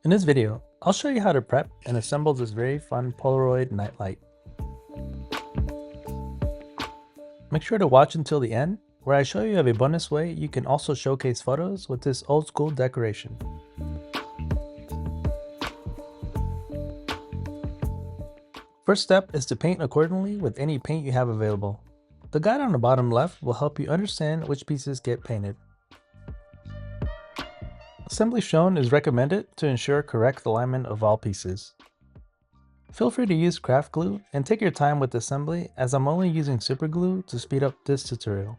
In this video, I'll show you how to prep and assemble this very fun Polaroid nightlight. Make sure to watch until the end, where I show you of a bonus way you can also showcase photos with this old school decoration. First step is to paint accordingly with any paint you have available. The guide on the bottom left will help you understand which pieces get painted. Assembly shown is recommended to ensure correct alignment of all pieces. Feel free to use craft glue and take your time with assembly, as I'm only using super glue to speed up this tutorial.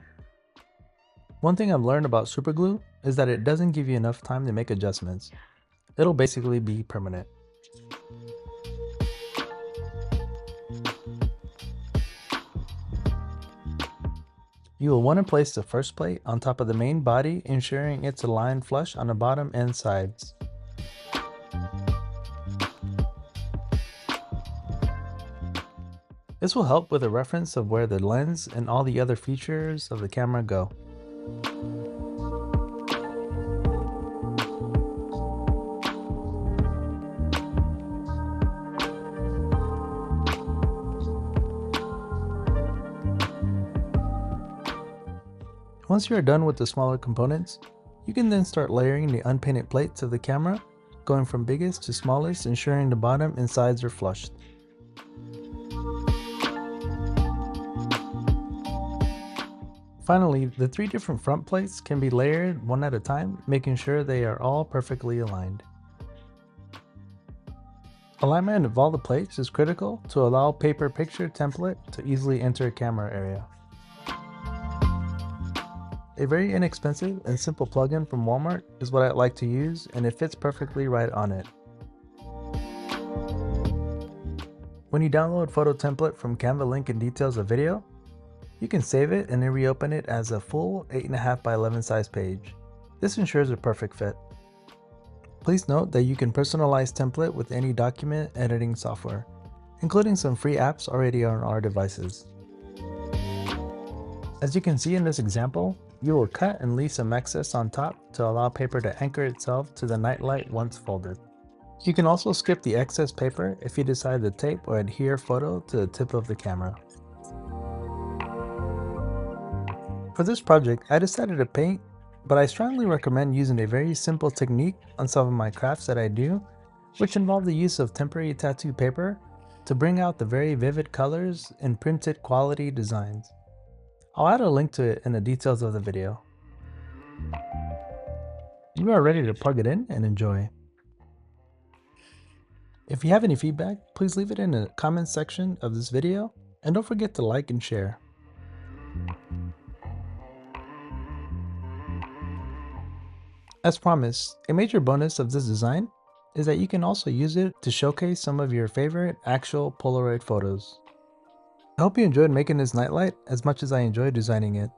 One thing I've learned about super glue is that it doesn't give you enough time to make adjustments. It'll basically be permanent. You will want to place the first plate on top of the main body, ensuring it's aligned flush on the bottom and sides. This will help with a reference of where the lens and all the other features of the camera go. Once you are done with the smaller components, you can then start layering the unpainted plates of the camera, going from biggest to smallest, ensuring the bottom and sides are flushed. Finally, the 3 different front plates can be layered one at a time, making sure they are all perfectly aligned. Alignment of all the plates is critical to allow paper picture template to easily enter camera area. A very inexpensive and simple plugin from Walmart is what I like to use, and it fits perfectly right on it. When you download photo template from Canva link in details of video, you can save it and then reopen it as a full 8.5 by 11 size page. This ensures a perfect fit. Please note that you can personalize template with any document editing software, including some free apps already on our devices. As you can see in this example, you will cut and leave some excess on top to allow paper to anchor itself to the nightlight once folded. You can also skip the excess paper if you decide to tape or adhere photo to the tip of the camera. For this project, I decided to paint, but I strongly recommend using a very simple technique on some of my crafts that I do, which involve the use of temporary tattoo paper to bring out the very vivid colors and printed quality designs. I'll add a link to it in the details of the video. You are ready to plug it in and enjoy. If you have any feedback, please leave it in the comments section of this video, and don't forget to like and share. As promised, a major bonus of this design is that you can also use it to showcase some of your favorite actual Polaroid photos. I hope you enjoyed making this nightlight as much as I enjoyed designing it.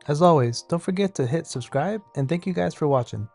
As always, don't forget to hit subscribe, and thank you guys for watching.